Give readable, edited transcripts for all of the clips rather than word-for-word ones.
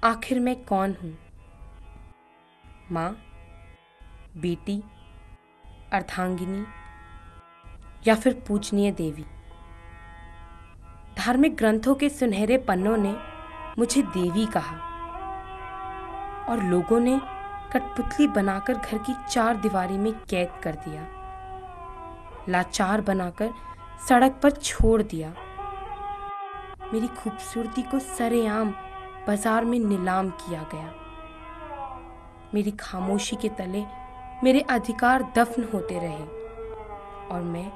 आखिर मैं कौन हूँ? माँ, बेटी, अर्धांगिनी या फिर पूजनीय देवी? धार्मिक ग्रंथों के सुनहरे पन्नों ने मुझे देवी कहा और लोगों ने कठपुतली बनाकर घर की 4 दीवारी में कैद कर दिया, लाचार बनाकर सड़क पर छोड़ दिया। मेरी खूबसूरती को सरेआम बाजार में नीलाम किया गया। मेरी खामोशी के तले मेरे अधिकार दफन होते रहे और मैं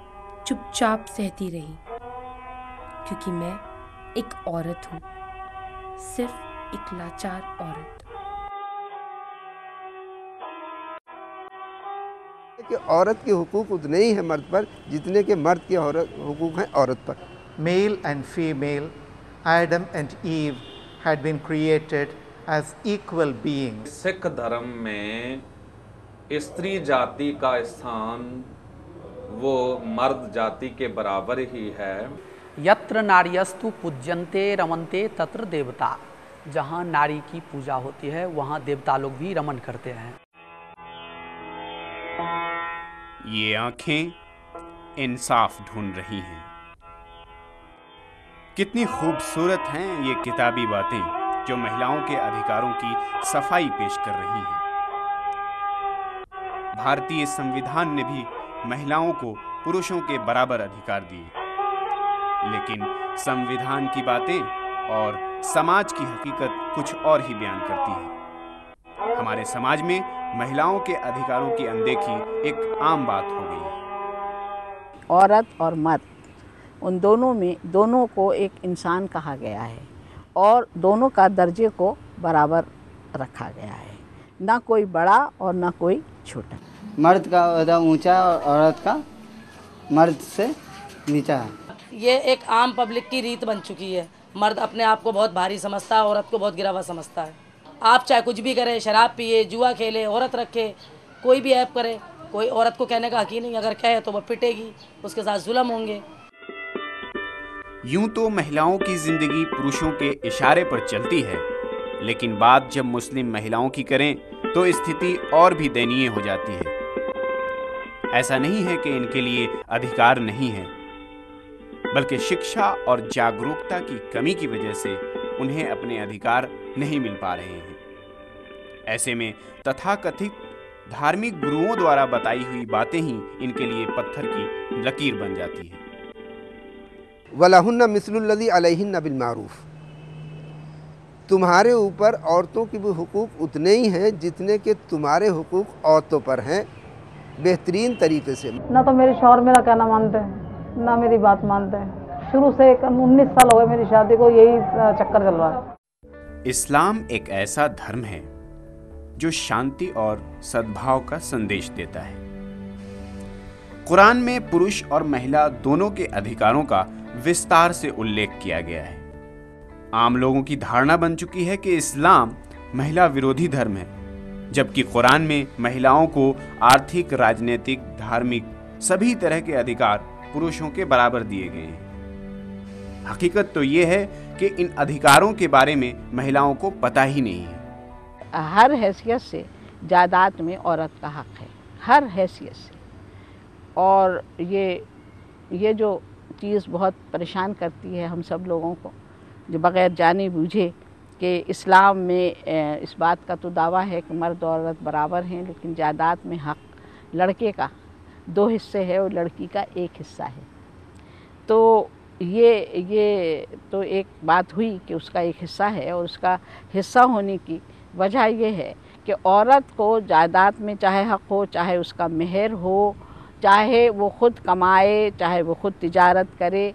चुपचाप सहती रही, क्योंकि मैं एक औरत हूँ, सिर्फ एक लाचार औरत। कि औरत के हुकूक उतने ही हैं मर्द पर जितने के मर्द के हुकूक हैं औरत पर। Male and female, Adam and Eve had been created as equal beings. Sikh धर्म में स्त्री जाति का स्थान वो मर्द जाति के बराबर ही है। यत्र नार्यस्तु पूज्यन्ते रमन्ते तत्र देवता। जहाँ नारी की पूजा होती है वहाँ देवता लोग भी रमन करते हैं। ये आंखें इंसाफ ढूंढ रही हैं। कितनी खूबसूरत हैं ये किताबी बातें जो महिलाओं के अधिकारों की सफाई पेश कर रही हैं। भारतीय संविधान ने भी महिलाओं को पुरुषों के बराबर अधिकार दिए, लेकिन संविधान की बातें और समाज की हकीकत कुछ और ही बयान करती है। हमारे समाज में महिलाओं के अधिकारों की अनदेखी एक आम बात हो गई है। औरत और मर्द, उन दोनों को एक इंसान कहा गया है और दोनों का दर्जे को बराबर रखा गया है, ना कोई बड़ा और ना कोई छोटा। मर्द का ओहदा ऊंचा और औरत का मर्द से नीचा है। ये एक आम पब्लिक की रीत बन चुकी है। मर्द अपने आप को बहुत भारी समझता है, औरत को बहुत गिरा हुआ समझता है। आप चाहे कुछ भी करें, शराब पिए, जुआ खेले, औरत रखे, कोई भी ऐप करे, कोई औरत को कहने का हक ही नहीं। अगर कहे तो वह पिटेगी, उसके साथ जुल्म होंगे। यूं तो महिलाओं की जिंदगी पुरुषों के इशारे पर चलती है, लेकिन बात जब मुस्लिम महिलाओं की करें तो स्थिति और भी दयनीय हो जाती है। ऐसा नहीं है कि इनके लिए अधिकार नहीं है, बल्कि शिक्षा और जागरूकता की कमी की वजह से उन्हें अपने अधिकार नहीं मिल पा रहे हैं। ऐसे में तथाकथित धार्मिक गुरुओं द्वारा बताई हुई बातें ही इनके लिए पत्थर की लकीर बन जाती है। वलहुन्ना मिस्लुल्लज़ी अलैहिन्ना बिल मारूफ। तुम्हारे ऊपर औरतों की भी हुकूक उतने ही हैं जितने के तुम्हारे हुकूक औरतों पर हैं, बेहतरीन तरीके से। ना तो मेरे शौहर मेरा कहना मानते हैं, ना मेरी बात मानते हैं। शुरू से 19 साल हो गए मेरी शादी को, यही चक्कर चल रहा है। इस्लाम एक ऐसा धर्म है जो शांति और सद्भाव का संदेश देता है। कुरान में पुरुष और महिला दोनों के अधिकारों का विस्तार से उल्लेख किया गया है। आम लोगों की धारणा बन चुकी है कि इस्लाम महिला विरोधी धर्म है, जबकि कुरान में महिलाओं को आर्थिक, राजनीतिक, धार्मिक सभी तरह के अधिकार पुरुषों के बराबर दिए गए हैं। हकीकत तो ये है कि इन अधिकारों के बारे में महिलाओं को पता ही नहीं है। हर हैसियत से जायदाद में औरत का हक है, हर हैसियत से। और ये जो चीज़ बहुत परेशान करती है हम सब लोगों को, जो बग़ैर जाने बूझे कि इस्लाम में इस बात का तो दावा है कि मर्द और औरत बराबर हैं, लेकिन जायदाद में हक लड़के का 2 हिस्से है और लड़की का 1 हिस्सा है। तो ये तो एक बात हुई कि उसका 1 हिस्सा है, और उसका हिस्सा होने की वजह ये है कि औरत को जायदाद में चाहे हक हो, चाहे उसका मेहर हो, चाहे वो ख़ुद कमाए, चाहे वो ख़ुद तिजारत करे,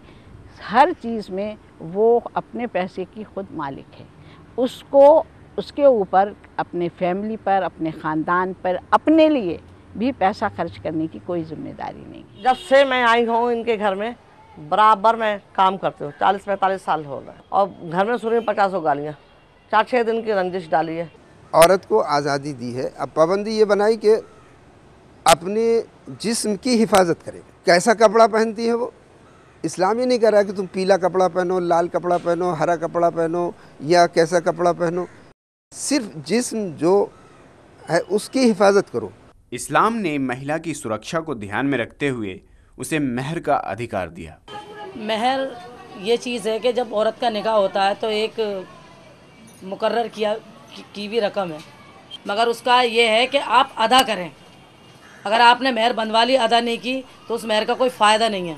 हर चीज़ में वो अपने पैसे की ख़ुद मालिक है। उसको उसके ऊपर अपने फैमिली पर, अपने ख़ानदान पर, अपने लिए भी पैसा खर्च करने की कोई जिम्मेदारी नहीं। जब से मैं आई हूँ इनके घर में बराबर मैं काम करती हूँ। 40-45 साल हो गए और घर में सुनी 50 गालियाँ, 4-6 दिन की रंजिश डाली है। औरत को आज़ादी दी है, अब पाबंदी ये बनाई कि अपने जिस्म की हिफाजत करे। कैसा कपड़ा पहनती है वो, इस्लाम ये नहीं कह रहा कि तुम पीला कपड़ा पहनो, लाल कपड़ा पहनो, हरा कपड़ा पहनो या कैसा कपड़ा पहनो। सिर्फ जिस्म जो है उसकी हिफाजत करो। इस्लाम ने महिला की सुरक्षा को ध्यान में रखते हुए उसे महर का अधिकार दिया। महर ये चीज़ है कि जब औरत का निकाह होता है तो एक मुकर्रर की भी रकम है, मगर उसका ये है कि आप अदा करें। अगर आपने महर बंधवा ली, अदा नहीं की, तो उस महर का कोई फ़ायदा नहीं है।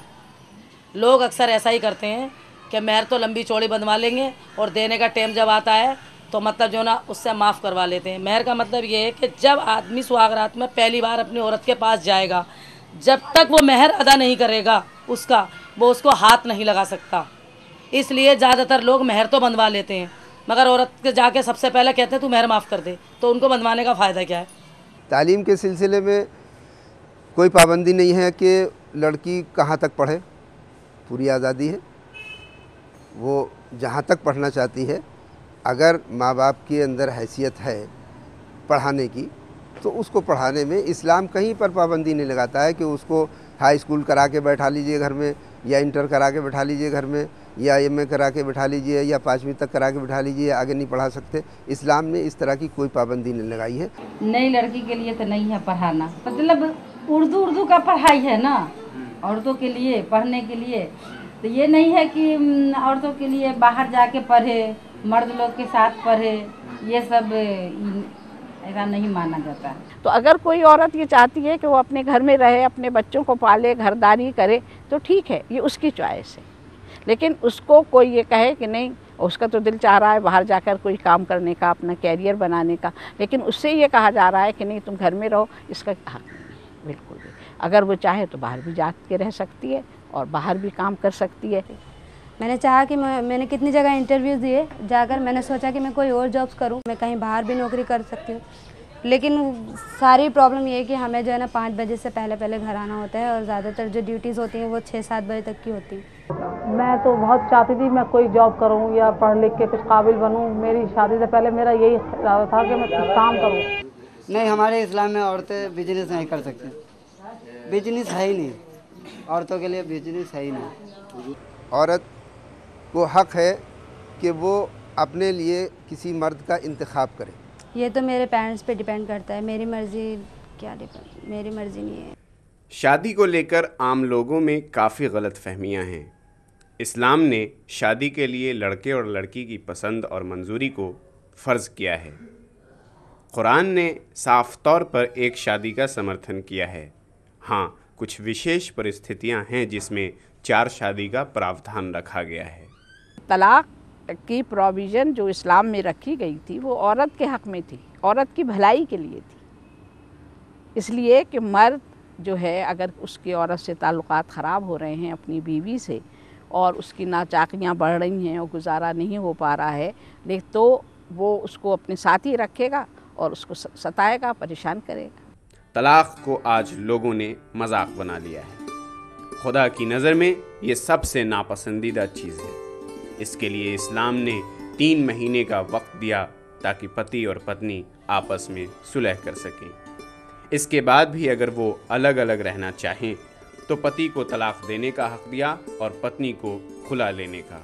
लोग अक्सर ऐसा ही करते हैं कि महर तो लंबी चौड़ी बंधवा लेंगे और देने का टाइम जब आता है तो मतलब जो ना उससे माफ़ करवा लेते हैं। महर का मतलब ये है कि जब आदमी सुहागरात में पहली बार अपनी औरत के पास जाएगा, जब तक वो महर अदा नहीं करेगा उसका, वो उसको हाथ नहीं लगा सकता। इसलिए ज़्यादातर लोग महर तो बंधवा लेते हैं, मगर औरत के जाके सबसे पहले कहते हैं तू महर माफ़ कर दे, तो उनको बंधवाने का फ़ायदा क्या है। तालीम के सिलसिले में कोई पाबंदी नहीं है कि लड़की कहाँ तक पढ़े, पूरी आज़ादी है। वो जहाँ तक पढ़ना चाहती है, अगर माँ बाप के अंदर हैसियत है पढ़ाने की तो उसको पढ़ाने में इस्लाम कहीं पर पाबंदी नहीं लगाता है कि उसको हाई स्कूल करा के बैठा लीजिए घर में, या इंटर करा के बैठा लीजिए घर में, या एमए करा के बैठा लीजिए, या 5वीं तक करा के बैठा लीजिए, आगे नहीं पढ़ा सकते। इस्लाम ने इस तरह की कोई पाबंदी नहीं लगाई है। नई लड़की के लिए तो नहीं है पढ़ाना, मतलब उर्दू का पढ़ाई है ना औरतों के लिए पढ़ने के लिए, तो ये नहीं है कि औरतों के लिए बाहर जाके पढ़े, मर्द लोग के साथ पढ़े, ये सब ऐसा नहीं माना जाता है। तो अगर कोई औरत ये चाहती है कि वो अपने घर में रहे, अपने बच्चों को पाले, घरदारी करे, तो ठीक है, ये उसकी चॉइस है। लेकिन उसको कोई ये कहे कि नहीं, उसका तो दिल चाह रहा है बाहर जाकर कोई काम करने का, अपना कैरियर बनाने का, लेकिन उससे ये कहा जा रहा है कि नहीं तुम घर में रहो, इसका हक नहीं बिल्कुल भी। अगर वो चाहे तो बाहर भी जा के रह सकती है और बाहर भी काम कर सकती है। मैंने चाहा कि मैंने कितनी जगह इंटरव्यूज़ दिए, जाकर मैंने सोचा कि मैं कोई और जॉब्स करूं, मैं कहीं बाहर भी नौकरी कर सकती हूं, लेकिन सारी प्रॉब्लम ये है कि हमें जो है ना 5 बजे से पहले घर आना होता है और ज़्यादातर जो ड्यूटीज़ होती हैं वो 6-7 बजे तक की होती है। मैं तो बहुत चाहती थी मैं कोई जॉब करूं या पढ़ लिख के कुछ काबिल बनूं। मेरी शादी से पहले मेरा यही इरादा था कि मैं कुछ काम करूं। नहीं, हमारे इस्लाम में औरतें बिजनेस नहीं कर सकती, बिजनेस है ही नहीं, औरतों के लिए बिजनेस है ही नहीं। औरत को हक है कि वो अपने लिए किसी मर्द का इंतखाब करे। ये तो मेरे पेरेंट्स पे डिपेंड करता है, मेरी मर्जी क्या डिपेंड, मेरी मर्जी नहीं है। शादी को लेकर आम लोगों में काफ़ी गलतफहमियां हैं। इस्लाम ने शादी के लिए लड़के और लड़की की पसंद और मंजूरी को फ़र्ज़ किया है। कुरान ने साफ तौर पर एक शादी का समर्थन किया है। हाँ, कुछ विशेष परिस्थितियां हैं जिसमें 4 शादी का प्रावधान रखा गया है। तलाक की प्रोविज़न जो इस्लाम में रखी गई थी वो औरत के हक़ में थी, औरत की भलाई के लिए थी। इसलिए कि मर्द जो है अगर उसकी औरत से ताल्लुकात ख़राब हो रहे हैं अपनी बीवी से और उसकी नाचाकियाँ बढ़ रही हैं और गुजारा नहीं हो पा रहा है, लेकिन तो वो उसको अपने साथ ही रखेगा और उसको सताएगा, परेशान करेगा। तलाक को आज लोगों ने मजाक बना लिया है। खुदा की नज़र में ये सबसे नापसंदीदा चीज़ है। इसके लिए इस्लाम ने 3 महीने का वक्त दिया ताकि पति और पत्नी आपस में सुलह कर सकें। इसके बाद भी अगर वो अलग अलग रहना चाहें तो पति को तलाक देने का हक दिया और पत्नी को खुला लेने का।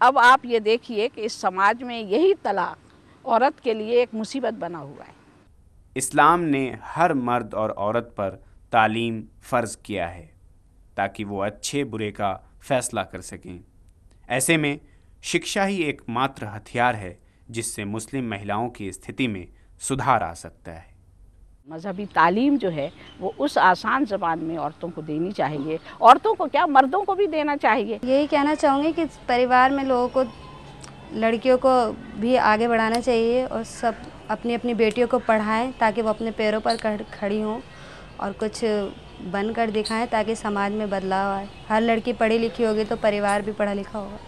अब आप ये देखिए कि इस समाज में यही तलाक औरत के लिए एक मुसीबत बना हुआ है। इस्लाम ने हर मर्द और औरत पर तालीम फ़र्ज़ किया है ताकि वो अच्छे बुरे का फ़ैसला कर सकें। ऐसे में शिक्षा ही एकमात्र हथियार है जिससे मुस्लिम महिलाओं की स्थिति में सुधार आ सकता है। मजहबी तालीम जो है वो उस आसान ज़बान में औरतों को देनी चाहिए, औरतों को क्या मर्दों को भी देना चाहिए। यही कहना चाहूँगी कि परिवार में लोगों को, लड़कियों को भी आगे बढ़ाना चाहिए और सब अपनी अपनी बेटियों को पढ़ाएं ताकि वो अपने पैरों पर खड़ी हों और कुछ बनकर दिखाएं ताकि समाज में बदलाव आए। हर लड़की पढ़ी लिखी होगी तो परिवार भी पढ़ा लिखा होगा।